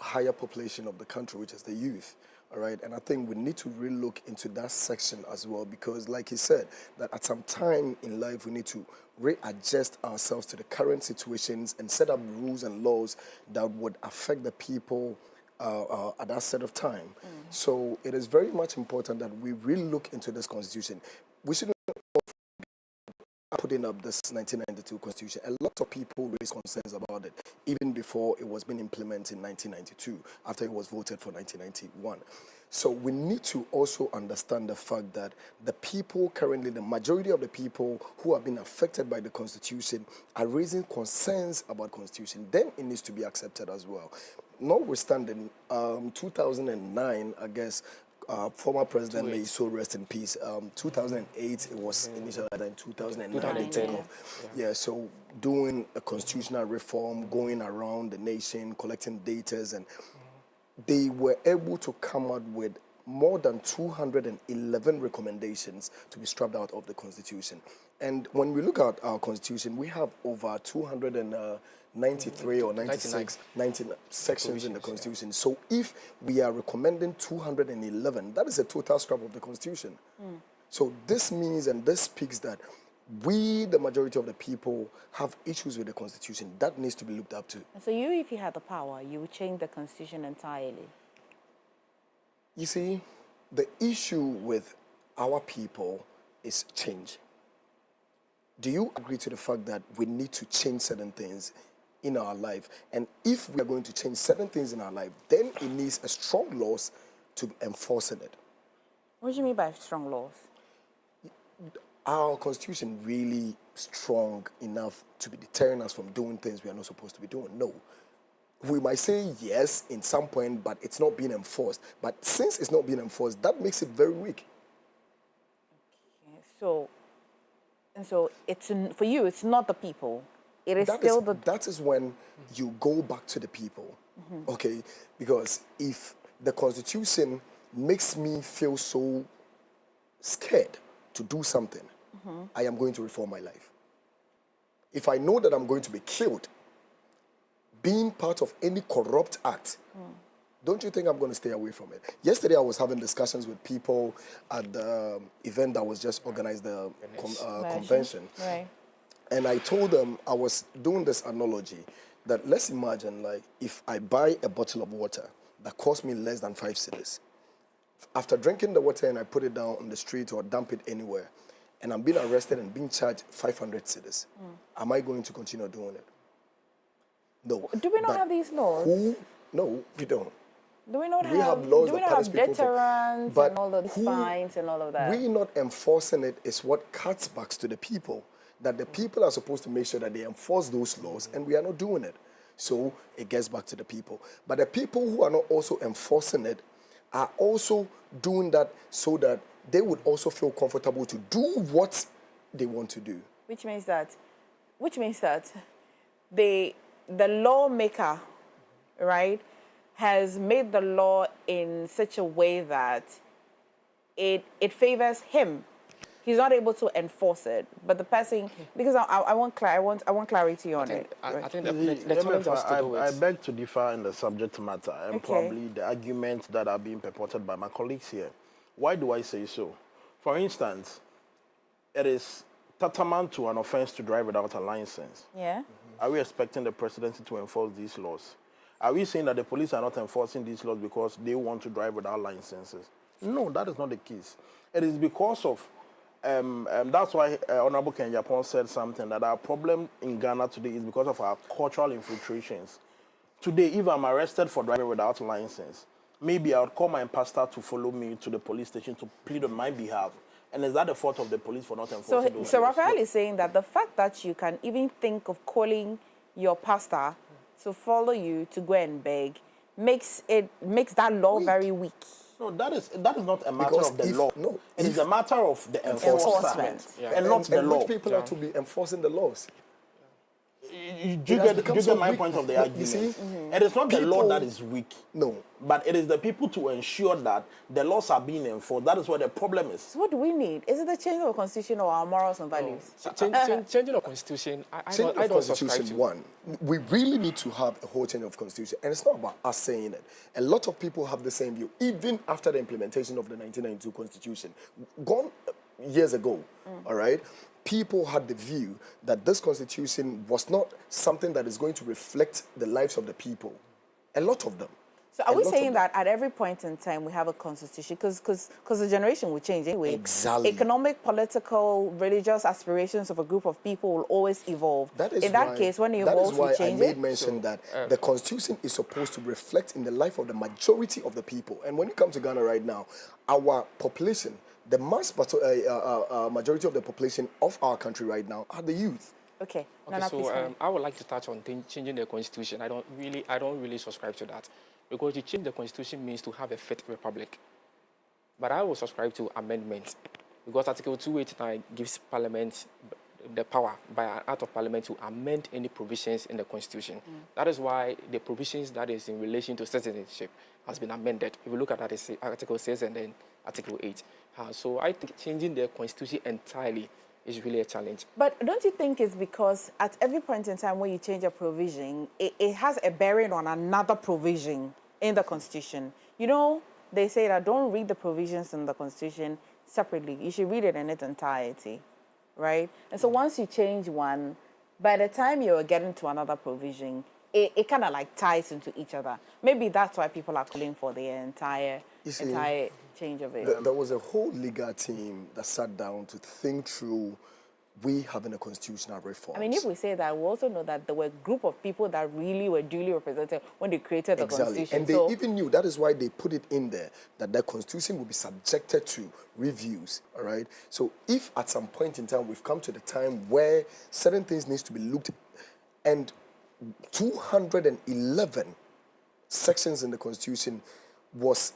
higher population of the country, which is the youth. All right, and I think we need to really look into that section as well, because like he said, that at some time in life we need to readjust ourselves to the current situations and set up rules and laws that would affect the people at that set of time. So it is very much important that we really look into this constitution. We shouldn't putting up this 1992 constitution. A lot of people raised concerns about it, even before it was being implemented in 1992, after it was voted for 1991. So we need to also understand the fact that the people currently, the majority of the people who have been affected by the constitution are raising concerns about constitution. Then it needs to be accepted as well. Notwithstanding, 2009, I guess, former President, may so rest in peace. 2008, it was initially, in 2009 they took off. Yeah, so doing a constitutional reform, going around the nation, collecting data, and they were able to come out with more than 211 recommendations to be scrubbed out of the Constitution. And when we look at our Constitution, we have over 293 or 96, 19 sections in the Constitution. So if we are recommending 211, that is a total scrap of the Constitution. So this means, and this speaks that we, the majority of the people, have issues with the Constitution. That needs to be looked up to. So you, if you had the power, you would change the Constitution entirely? You see, the issue with our people is change. Do you agree to the fact that we need to change certain things in our life? And if we are going to change certain things in our life, then it needs a strong laws to enforce it. What do you mean by strong laws? Our Constitution really strong enough to be deterring us from doing things we are not supposed to be doing? No. We might say yes in some point, but it's not being enforced. But since it's not being enforced, that makes it very weak. Okay, so it's for you, it's not the people. It is still the... That is when you go back to the people, okay? Because if the Constitution makes me feel so scared to do something, I am going to reform my life. If I know that I'm going to be killed, being part of any corrupt act, don't you think I'm going to stay away from it? Yesterday, I was having discussions with people at the event that was just organized, the convention. Right. And I told them, I was doing this analogy, that let's imagine, like, if I buy a bottle of water that costs me less than 5 cedis. After drinking the water and I put it down on the street or dump it anywhere, and I'm being arrested and being charged 500 cedis, am I going to continue doing it? No. Do we not have these laws? No, we don't. Do we not have laws that punish people deterrents but and all of the fines and all of that? We not enforcing it is what cuts back to the people. That the people are supposed to make sure that they enforce those laws, and we are not doing it. So it gets back to the people. But the people who are not also enforcing it are also doing that so that they would also feel comfortable to do what they want to do. Which means that the lawmaker, right, has made the law in such a way that it favors him. He's not able to enforce it, but the person, because I want clarity on it. I think I beg to differ in the subject matter and probably the arguments that are being purported by my colleagues here. Why do I say so? For instance, it is tantamount to an offense to drive without a license. Yeah. Are we expecting the presidency to enforce these laws? Are we saying that the police are not enforcing these laws because they want to drive without licenses? No, that is not the case. It is because of that's why Honorable Ken Japon said something, that our problem in Ghana today is because of our cultural infiltrations. Today, if I'm arrested for driving without license, maybe I would call my pastor to follow me to the police station to plead on my behalf. And is that the fault of the police for not enforcing those laws? So Raphael is saying that the fact that you can even think of calling your pastor to follow you to go and beg makes that law very weak. No, that is not a matter of the law. No, it is a matter of the enforcement. Yeah. And not the law. Which people are to be enforcing the laws? Do you has get become so my weak. point of the You argument? see? It is not the law People- that is weak. No. But it is the people to ensure that the laws are being enforced. That is where the problem is. So what do we need? Is it the change of the constitution or our morals and values? Changing the constitution, I Change don't of subscribe constitution, to. one, we really need to have a whole change of constitution. And it's not about us saying it. A lot of people have the same view, even after the implementation of the 1992 constitution. Gone years ago, all right? People had the view that this constitution was not something that is going to reflect the lives of the people. A lot of them. So are A we lot of saying them. that at every point in time we have a constitution? Because the generation will change anyway. Exactly. Economic, political, religious aspirations of a group of people will always evolve. That is in that why, case, when it that evolves, is we why I change made it. mention that the constitution is supposed to reflect in the life of the majority of the people. And when you come to Ghana right now, our population, the majority of the population of our country right now are the youth. Okay. Okay, Nana, please so come in. I would like to touch on changing the constitution. I don't really subscribe to that, because to change the constitution means to have a fit republic. But I will subscribe to amendments, because Article 289 gives Parliament the power by an act of Parliament to amend any provisions in the constitution. That is why the provisions that is in relation to citizenship has been amended. If you look at that, it's Article 6 and then Article 8. So I think changing the constitution entirely is really a challenge. But don't you think it's because at every point in time when you change a provision, it has a bearing on another provision in the Constitution? You know, they say that don't read the provisions in the Constitution separately. You should read it in its entirety, right? And so once you change one, by the time you're getting to another provision, it kind of like ties into each other. Maybe that's why people are calling for the entire change of it. There was a whole legal team that sat down to think through we having a constitutional reform. I mean, if we say that, we also know that there were a group of people that really were duly represented when they created the Constitution. And they even knew, that is why they put it in there, that the constitution will be subjected to reviews, all right? So if at some point in time we've come to the time where certain things needs to be looked, and 211 sections in the constitution was,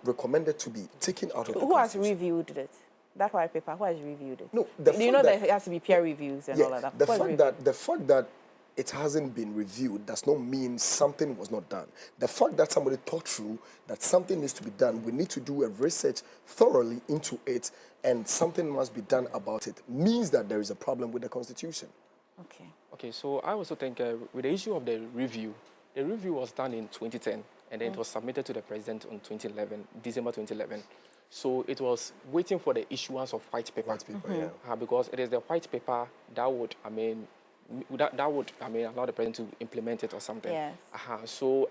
recommended to be taken out of the Who has constitution. reviewed it? That white paper, who has reviewed it? No, Do you know that it has to be peer reviews and all of that? The Who has fact that it hasn't been reviewed does not mean something was not done. The fact that somebody thought through that something needs to be done, we need to do a research thoroughly into it, and something must be done about it, means that there is a problem with the Constitution. Okay. Okay, so I also think with the issue of the review was done in 2010, and then it was submitted to the president on December 2011. So it was waiting for the issuance of white paper. White paper, yeah. Because it is the white paper that would, allow the president to implement it or something. Yes. So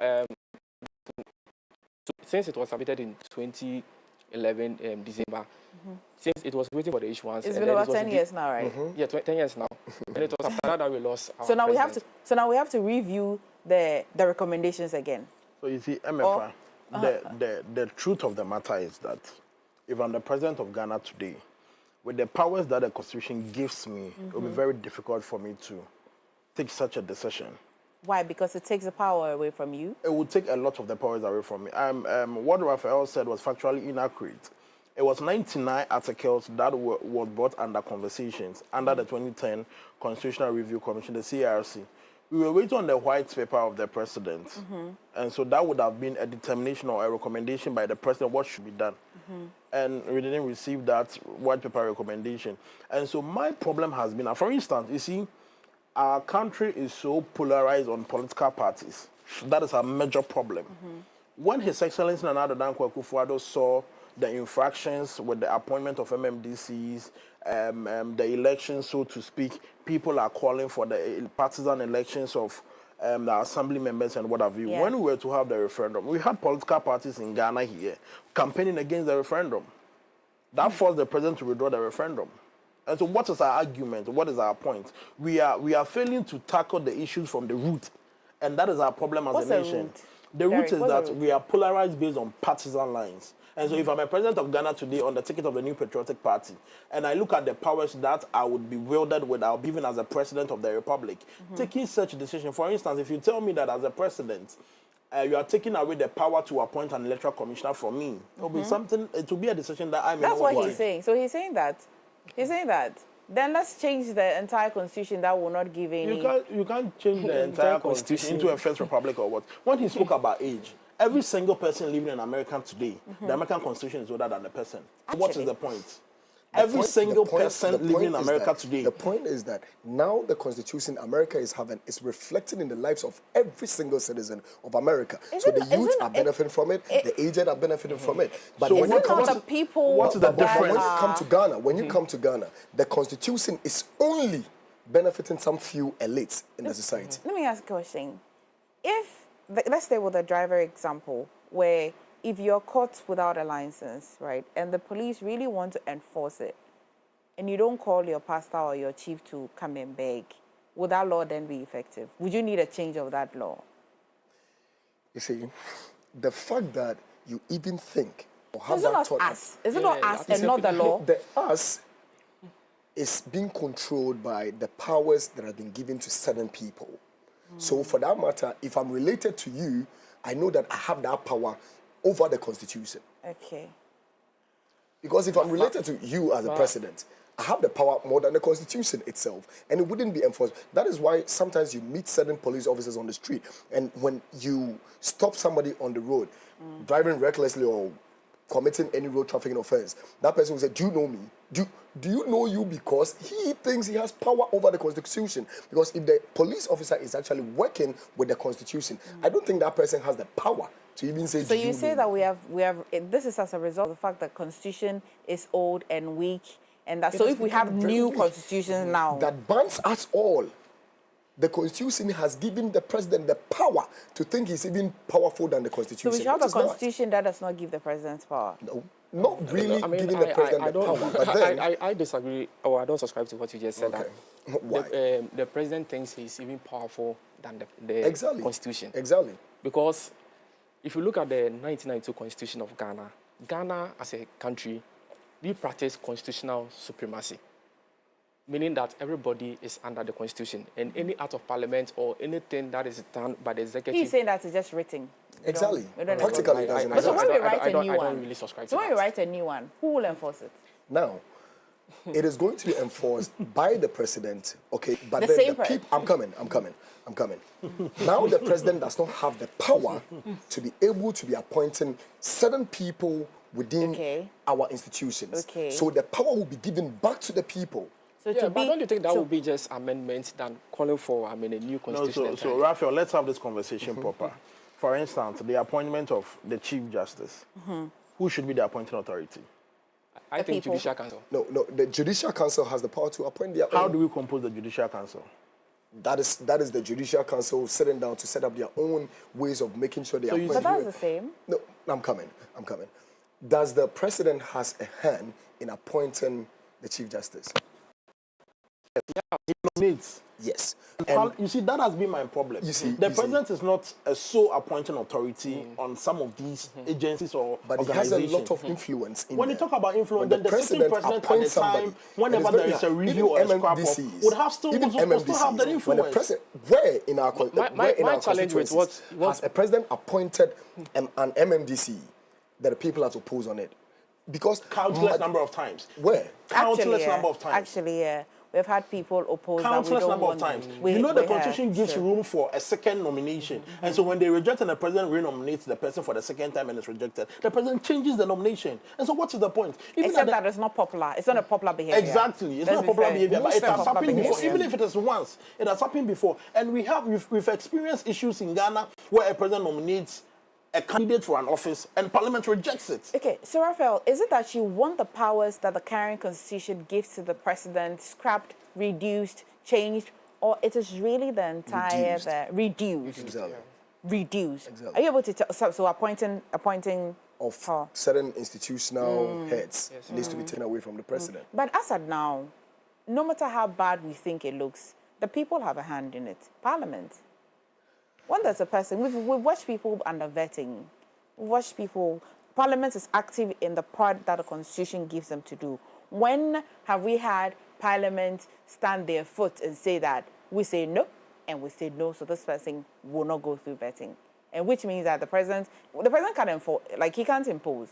since it was submitted in 2011 December, since it was waiting for the issuance, It's and been then about it was 10 years now, right? Yeah, 10 years now. And it was after that we lost our So now we president. we have to review the recommendations again. So you see, MFA, the truth of the matter is that if I'm the president of Ghana today, with the powers that the Constitution gives me, it will be very difficult for me to take such a decision. Why? Because it takes the power away from you. It would take a lot of the powers away from me. What Raphael said was factually inaccurate. It was 99 articles that was brought under conversations under the 2010 Constitutional Review Commission, the CRC. We were waiting on the white paper of the president. And so that would have been a determination or a recommendation by the president what should be done. And we didn't receive that white paper recommendation. And so my problem has been, for instance, you see, our country is so polarized on political parties. That is a major problem. When His Excellency Nana Addo Dankwa Akufo-Addo saw the infractions with the appointment of MMDCs, the elections, so to speak, people are calling for the partisan elections of the assembly members and what have you. Yeah. When we were to have the referendum, we had political parties in Ghana here campaigning against the referendum. That forced the president to withdraw the referendum. And so what is our argument? What is our point? We are failing to tackle the issues from the root. And that is our problem as What's a the nation. root? The root Derek, is what's the that root? we are polarized based on partisan lines. And so if I'm a president of Ghana today on the ticket of the New Patriotic Party, and I look at the powers that I would be wielded with, I'll be even as a president of the Republic, taking such a decision, for instance, if you tell me that as a president, you are taking away the power to appoint an electoral commissioner from me, it will be something, it will be a decision that I may That's not what want. he's saying. So he's saying that Then let's change the entire constitution. That will not give any. You can't change the entire constitution into a first republic or what. When he spoke about age, every single person living in America today, the American constitution is older than the person. What is the point? Every single person living in America today. The point is that now the constitution America is having is reflecting in the lives of every single citizen of America. So the youth are benefiting from it, the aged are benefiting from it. But So when Is you it come not to the people? What's the that difference? when you are- come to Ghana, the constitution is only benefiting some few elites in the society. Let me ask a question. If, let's stay with the driver example, where if you're caught without a license, right, and the police really want to enforce it, and you don't call your pastor or your chief to come and beg, would that law then be effective? Would you need a change of that law? You see, the fact that you even think or have Is it that not thought. us? Is it not Yeah, us and not the law? The us is being controlled by the powers that have been given to certain people. So for that matter, if I'm related to you, I know that I have that power over the constitution. Okay. Because if I'm related to you as a president, I have the power more than the constitution itself, and it wouldn't be enforced. That is why sometimes you meet certain police officers on the street, and when you stop somebody on the road, driving recklessly or committing any road trafficking offense, that person will say, "Do you know me? Do you know you?" Because he thinks he has power over the constitution. Because if the police officer is actually working with the constitution, I don't think that person has the power to even say. So "Do you say know that me?" we have this is as a result of the fact that constitution is old and weak, and that so has if we have become very new weak. constitutions now, That bans us all. The constitution has given the president the power to think he's even powerful than the so constitution. we should have which a is not. constitution that does not give the president power. No, not really I mean, giving the president I the don't, power. But then, I disagree, or I don't subscribe to what you just said. Okay. That Why? The president thinks he's even powerful than the exactly. constitution. Exactly. Because if you look at the 1992 constitution of Ghana, Ghana as a country, we practice constitutional supremacy, meaning that everybody is under the constitution, and any act of parliament or anything that is done by the executive. He's saying that it's just written. Exactly. We don't Practically, it enforce it. doesn't But so exist. when we write a new I one, don't really subscribe so to when we that. write a new one, who will enforce it? Now, it is going to be enforced by the president, okay? But The then same the people, I'm coming. Now the president does not have the power to be able to be appointing certain people within Okay. our institutions. Okay. So the power will be given back to the people. So Yeah, to but be, don't you think that so- would be just amendments than calling for, a new No, constitution? so entirely? Raphael, let's have this conversation proper. For instance, the appointment of the Chief Justice. Who should be the appointing authority? I the think people. Judicial Council. No, the Judicial Council has the power to appoint their How own. do we compose the Judicial Council? That is the Judicial Council sitting down to set up their own ways of making sure they So you appoint. But that's who- the same. No, I'm coming. Does the president has a hand in appointing the Chief Justice? Nominates. Yes. You see, that has been my problem. You see, the you see. president is not a sole appointing authority on some of these agencies or But he has a organizations. lot of influence in When you there. talk about influence, When then the sitting president at the appoints time, somebody, whenever it is there very is a hard. review or a Even scrap off, MMDCs, would have still even still have that MMDCs, when the influence. president, where in our my challenge with constituencies what- has a president appointed an MMDC that the people have to oppose on it? Because Countless number of times. Where? Countless number of times. Actually, yeah. We've had people oppose that we Countless don't number of want. times. We- You know the we have, constitution gives sure. room for a second nomination. And so when they reject and the president renominates the person for the second time and it's rejected, the president changes the nomination. And so what is the point? Even Except at the- that it's not popular. It's not a popular behavior. Exactly. It's Let's not be popular fair. behavior, but Most it has popular happened before. behavior. Even if it is once, it has happened before. And we've experienced issues in Ghana where a president nominates a candidate for an office and parliament rejects it. Okay, so Raphael, is it that you want the powers that the current constitution gives to the president scrapped, reduced, changed, or it is really the entire reduced? Exactly. Reduced. Exactly. Are you able to tell? So appointing Of power. certain institutional heads needs to be taken away from the president. But as of now, no matter how bad we think it looks, the people have a hand in it. Parliament. When there's a person, we've watched people under vetting. We've watched people. Parliament is active in the part that the Constitution gives them to do. When have we had Parliament stand their foot and say that we say no and we say no, so this person will not go through vetting, and which means that the president can enforce, like he can't impose.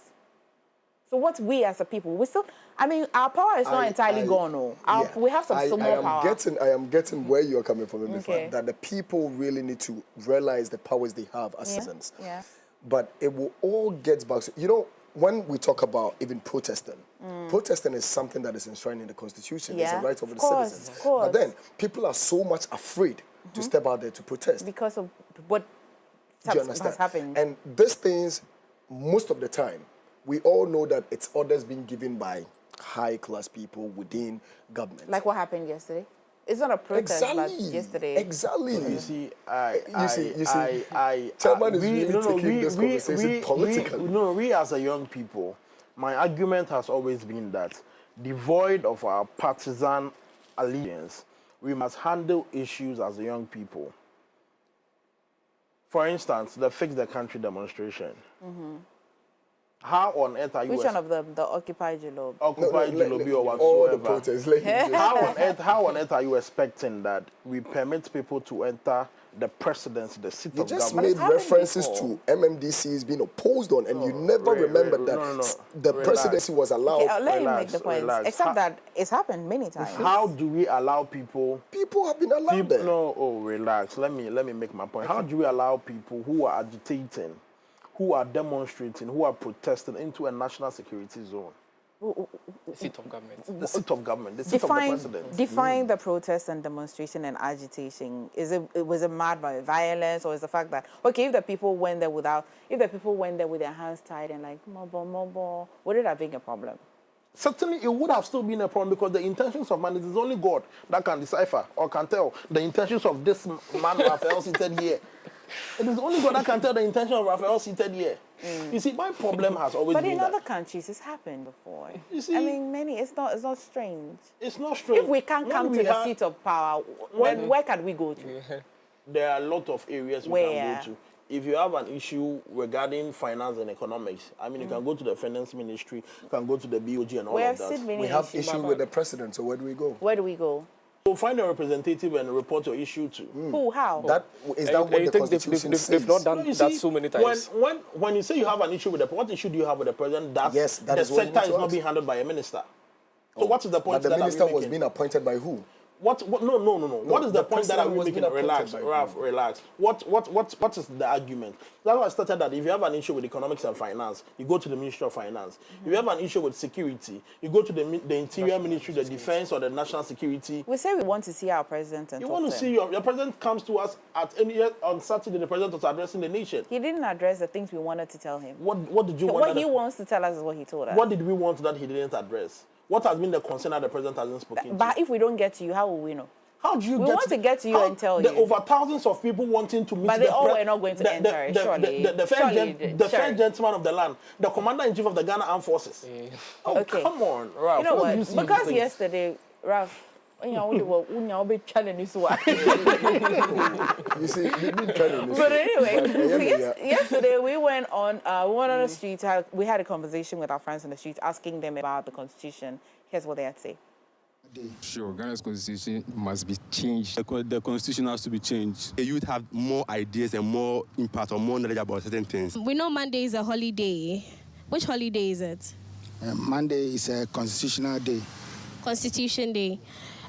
So what we as a people, we still, I mean, our power is not entirely gone. No, we have some more power. I am getting where you are coming from, in the Okay. fact that the people really need to realize the powers they have as citizens. Yeah. But it will all get back to, you know, when we talk about even protesting, protesting is something that is enshrined in the Constitution. Yeah, It's a right of the course, citizens. of course. But then people are so much afraid to step out there to protest. Because of what Do you has understand? happened. And these things, most of the time, we all know that it's orders being given by high-class people within government. Like what happened yesterday? It's not a protest like yesterday. Exactly. You see, Chairman is really taking this conversation politically. We as a young people, my argument has always been that devoid of our partisan allegiance, we must handle issues as a young people. For instance, the Fix the Country demonstration. How on earth are you? Which one of them? The Occupy Jolob? Occupy Jolobi or all the whatsoever? protests. How on earth are you expecting that we permit people to enter the presidency, the seat You of just government? made references to MMDCs being opposed on, and you never remembered that the presidency was allowed. Okay, let him make the point. relax. Except that it's happened many times. How do we allow people? People have been allowed there. Relax. Let me make my point. How do we allow people who are agitating, who are demonstrating, who are protesting into a national security zone? The seat of government. The seat of government, the seat of the president. Define the protest and demonstration and agitation. Was it mad by violence, or is the fact that if the people went there with their hands tied and like mobile, would it have been a problem? Certainly, it would have still been a problem because the intentions of man, it is only God that can decipher or can tell the intentions of this man Raphael seated here. It is only God that can tell the intention of Raphael seated here. You see, my problem has always But been in that. other countries, it's happened before. You see, I mean, it's not strange. It's not strange. If we can't come to the seat of power, then where can we go to? There are a lot of areas we can go to. If you have an issue regarding finance and economics, I mean, you can go to the finance ministry, you can go to the BOG and all of that. We have issue with the president, so where do we go? Where do we go? So find a representative and report your issue to. Who? How? That what the Constitution says. They've not done that so many times. When you say you have an issue with the what issue do you have with the president? That Yes, that the is what you sector need is to not ask. being handled by a minister. So what is the point But the that minister are we was making? being appointed by who? No. What is the the point that are we president was making? being Relax, appointed by Ralph, relax. What is the argument? That's why I started that if you have an issue with economics and finance, you go to the Ministry of Finance. If you have an issue with security, you go to the Interior Ministry, the Defense, or the National Security. We say we want to see our president and You talk want to to see him. your president comes to us on Saturday. The president was addressing the nation. He didn't address the things we wanted to tell him. What did you want? What he wants to tell us is what he told us. What did we want that he didn't address? What has been the concern that the president hasn't spoken to? But if we don't get to you, how will we know? How do you We get want to get to you and tell the you. over thousands of people wanting to meet But they all were not going to enter, surely. The first gentleman of the land, the commander-in-chief of the Ghana Armed Forces. Oh, Okay. come on, Ralph. You know what what? do you see in Because these things? yesterday, Ralph, challenging one. You see, you've been trying to But anyway, yeah. yesterday we went on the streets. We had a conversation with our friends on the streets, asking them about the Constitution. Here's what they had to say. Sure, Ghana's constitution must be changed. The constitution has to be changed. The youth have more ideas and more impact or more knowledge about certain things. We know Monday is a holiday. Which holiday is it? Monday is a constitutional day. Constitution Day.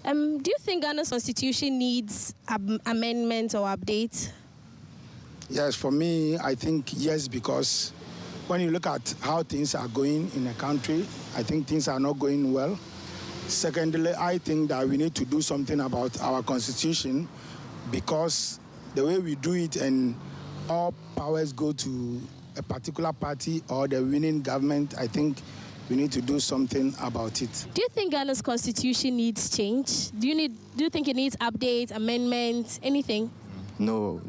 Do you think Ghana's constitution needs amendment or update? Yes, for me, I think yes, because when you look at how things are going in the country, I think things are not going well. Secondly, I think that we need to do something about our constitution because the way we do it and all powers go to a particular party or the winning government, I think we need to do something about it. Do you think Ghana's constitution needs change? Do you think it needs updates, amendments, anything? No.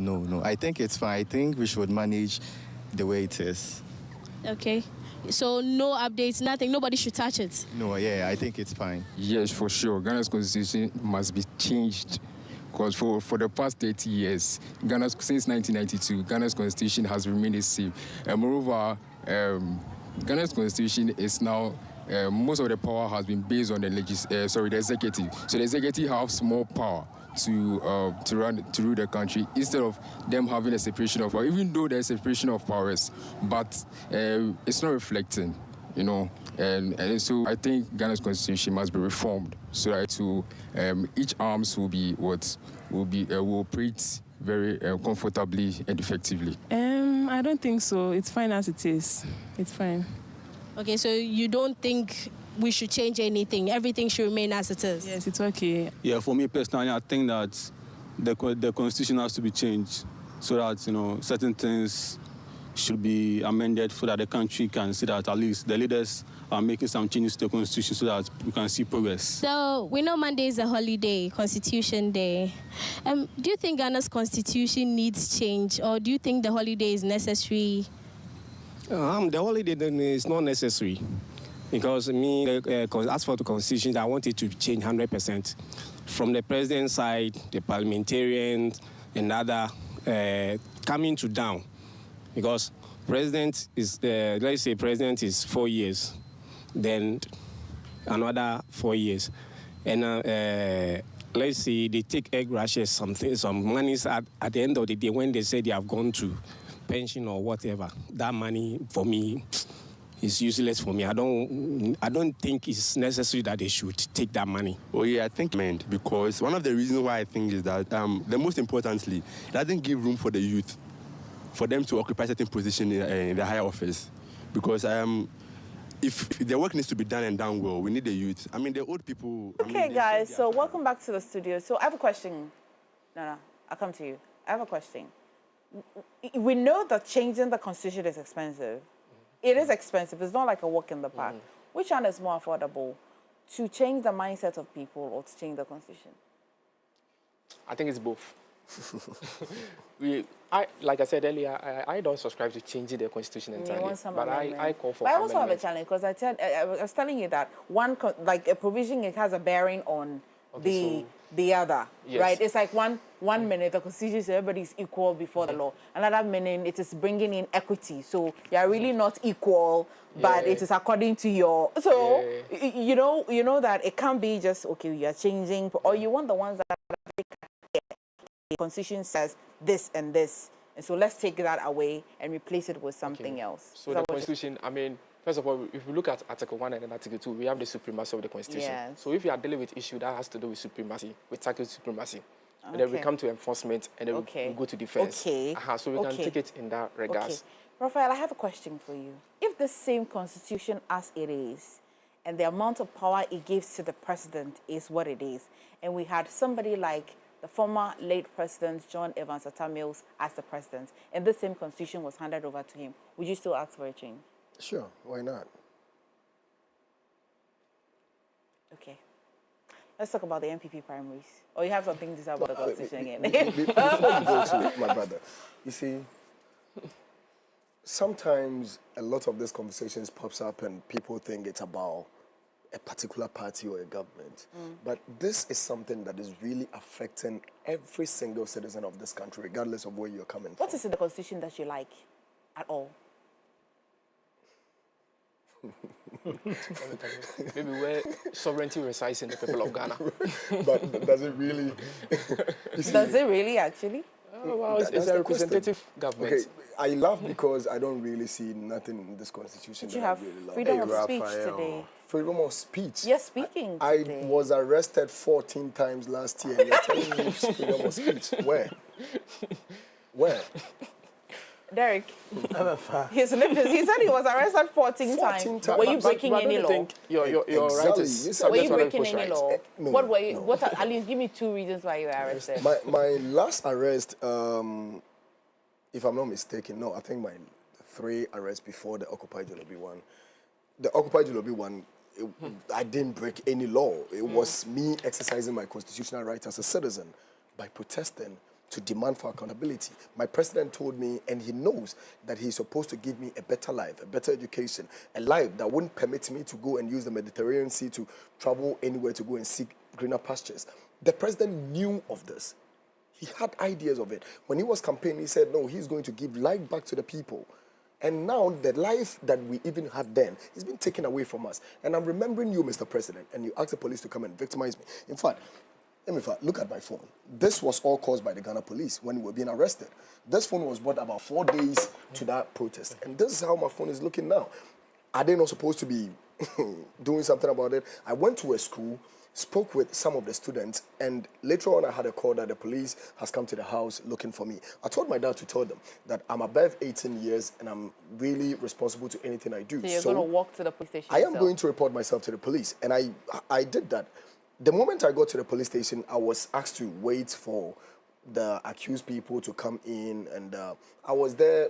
I think it's fine. I think we should manage the way it is. Okay. So no updates, nothing. Nobody should touch it. No, yeah, I think it's fine. Yes, for sure. Ghana's constitution must be changed. Because for the past 30 years, since 1992, Ghana's constitution has remained the same. And moreover, Ghana's constitution is now, most of the power has been based on the executive. So the executive has more power to rule the country instead of them having a separation of power, even though there's a separation of powers, but it's not reflecting. you know, and so I think Ghana's constitution must be reformed so that each arms will operate very comfortably and effectively. I don't think so. It's fine as it is. It's fine. Okay, so you don't think we should change anything? Everything should remain as it is? Yes, it's okay. Yeah, for me personally, I think that the constitution has to be changed so that, you know, certain things should be amended so that the country can see that at least the leaders are making some changes to the constitution so that we can see progress. So we know Monday is a holiday, Constitution Day. Do you think Ghana's constitution needs change, or do you think the holiday is necessary? The holiday is not necessary because as for the constitution, I want it to change 100%. From the president's side, the parliamentarians, and other coming to down. Because president is, let's say president is 4 years, then another 4 years. And let's say they take egg rushes, some monies at the end of the day when they say they have gone to pension or whatever. That money for me is useless for me. I don't think it's necessary that they should take that money. Oh yeah, I think because one of the reasons why I think is that the most importantly, it doesn't give room for the youth, for them to occupy certain position in the higher office. Because if the work needs to be done and done well, we need the youth. I mean, the old people... Okay, guys, so welcome back to the studio. So I have a question. No, I'll come to you. I have a question. We know that changing the constitution is expensive. It is expensive. It's not like a walk in the park. Which one is more affordable? To change the mindset of people or to change the constitution? I think it's both. Like I said earlier, I don't subscribe to changing the constitution entirely, but I call for. But I also have a challenge because I was telling you that one like a provision, it has a bearing on the other, yes. Right? It's like one minute the constitution says everybody is equal before the law. Another minute it is bringing in equity, so you are really not equal, but it is according to your. So you know that it can't be just okay. You are changing, or you want the ones that. The constitution says this and this, and so let's take that away and replace it with something else. So the constitution, I mean, first of all, if we look at Article 1 and then Article 2, we have the supremacy of the constitution. Yes. So if you are dealing with issue that has to do with supremacy, we tackle supremacy. And then we come to enforcement, and then we go to defense. Okay. So we can take it in that regards. Okay. Raphael, I have a question for you. If the same constitution as it is, and the amount of power it gives to the president is what it is, and we had somebody like the former late president, John Evans Atta Mills, as the president, and this same constitution was handed over to him, would you still ask for a change? Sure, why not? Okay. Let's talk about the MPP primaries. Or you have something to say about the constitution again? Before you go to my brother, you see, sometimes a lot of these conversations pops up and people think it's about a particular party or a government. But this is something that is really affecting every single citizen of this country, regardless of where you're coming from. What is in the constitution that you like at all? Maybe where sovereignty resides in the people of Ghana. But does it really? Does it really, actually? Oh, well, it's a representative government. Okay, I laugh because I don't really see nothing in this constitution Did you that have I really love. freedom of speech today? Freedom of speech? Yes, speaking today. I was arrested 14 times last year. You're telling me freedom of speech? Where? Where? Derek, he said he was arrested 14 times. Were you breaking any law? Think your right is were you breaking any law? No, what were you? no. What? At least give me 2 reasons why you were arrested. My last arrest, if I'm not mistaken, no, I think my 3 arrests before the Occupy Jolobi one. The Occupy Jolobi one, I didn't break any law. It was me exercising my constitutional right as a citizen by protesting to demand for accountability. My president told me, and he knows that he's supposed to give me a better life, a better education, a life that wouldn't permit me to go and use the Mediterranean Sea to travel anywhere to go and seek greener pastures. The president knew of this. He had ideas of it. When he was campaigning, he said, no, he's going to give life back to the people. And now the life that we even had then is being taken away from us. And I'm remembering you, Mr. President, and you asked the police to come and victimize me. In fact, look at my phone. This was all caused by the Ghana police when we were being arrested. This phone was bought about 4 days to that protest. And this is how my phone is looking now. Are they not supposed to be doing something about it? I went to a school, spoke with some of the students, and later on I had a call that the police has come to the house looking for me. I told my dad to tell them that I'm above 18 years and I'm really responsible to anything I do. So you're going to walk to the police station I am yourself? going to report myself to the police, and I did that. The moment I got to the police station, I was asked to wait for the accused people to come in, and I was there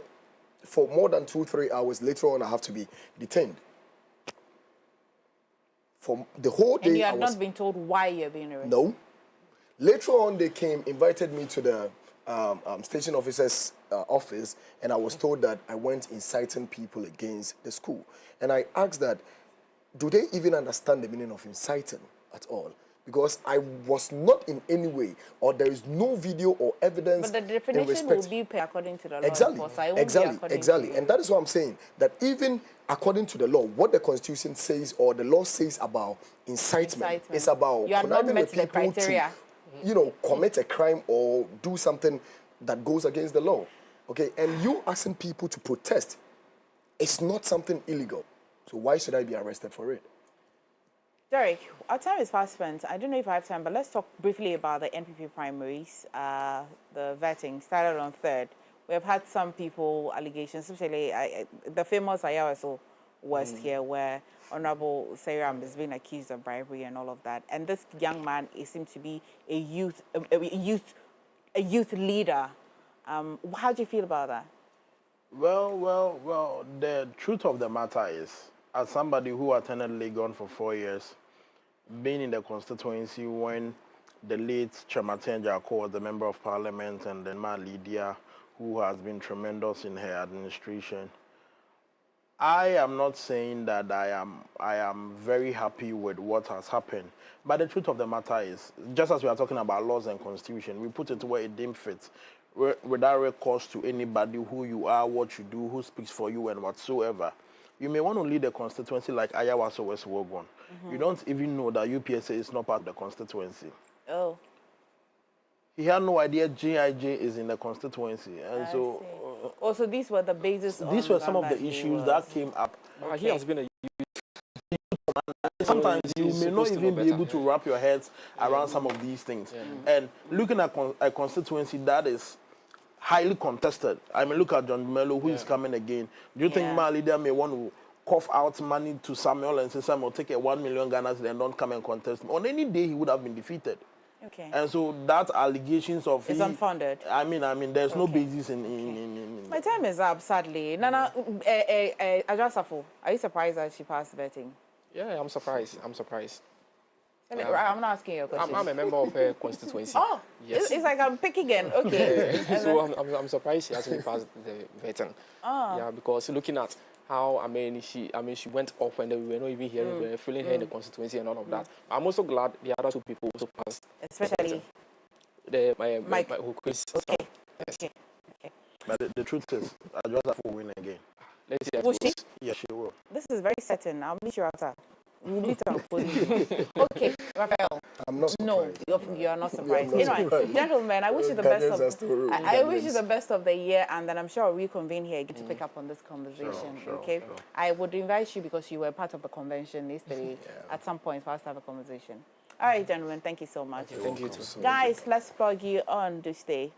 for more than 2-3 hours. Later on, I have to be detained. For the whole day, And you had not been told why you're being arrested? No. Later on, they came, invited me to the station officer's office, and I was told that I went inciting people against the school. And I asked that, do they even understand the meaning of inciting at all? Because I was not in any way, or there is no video or evidence. But the definition will be according to the law. Exactly. And that is what I'm saying, that even according to the law, what the Constitution says or the law says about incitement is about you are not conniving met with the people criteria. to, commit a crime or do something that goes against the law. Okay, and you asking people to protest, it's not something illegal. So why should I be arrested for it? Derek, our time is fast spent. I don't know if I have time, but let's talk briefly about the NPP primaries. The vetting started on 3rd. We have had some people, allegations, especially the famous Ayawaso West here, where Honorable Seyram is being accused of bribery and all of that. And this young man, he seems to be a youth leader. How do you feel about that? Well, the truth of the matter is, as somebody who attended Legon for 4 years, being in the constituency when the late Chamaten Jako was the member of parliament, and then Ma Lydia, who has been tremendous in her administration, I am not saying that I am very happy with what has happened. But the truth of the matter is, just as we are talking about laws and constitution, we put it where it deemed fit, without recourse to anybody, who you are, what you do, who speaks for you, and whatsoever. You may want to lead a constituency like Ayawaso West Wogon. You don't even know that UPSA is not part of the constituency. Oh. He had no idea GIJ is in the constituency. And so... also, these were the basis of... These were some of the issues that came up. Okay. He has been a... Sometimes you may not even be able to wrap your heads around some of these things. And looking at a constituency that is highly contested. I mean, look at John Mello, who is coming again. Do you think Ma Lydia may want to cough out money to Samuel and say, Samuel, take a 1 million Ghana and don't come and contest? On any day, he would have been defeated. Okay. And so that allegations of... It's unfounded. I mean, there's no basis in... My time is up, sadly. Nana, Ajasafo, are you surprised that she passed vetting? Yeah, I'm surprised. I'm not asking you a question. I'm a member of her constituency. Oh, yes. It's like I'm picking again. Okay. So I'm surprised she hasn't passed the vetting. Oh. Yeah, because looking at how she went off and we were not even hearing, we were feeling her in the constituency and all of that. I'm also glad the other two people also passed. Especially Mike who Chris. Okay. Yes. Okay. But the truth is, I just have to win again. Let's see. Will she? Yes, she will. This is very certain. I'll meet you after. We'll meet on Okay, Raphael. I'm not surprised. No, you are not surprised. Yeah, I'm not Anyway, gentlemen, I wish you the best of. I wish you Ghanaians. the best of the year, and then I'm sure we'll reconvene here again to pick up on this conversation. Sure. I would invite you because you were part of the convention yesterday. At some point for us to have a conversation. All right, gentlemen, thank you so much. Thank you too. Guys, let's plug you on to stay.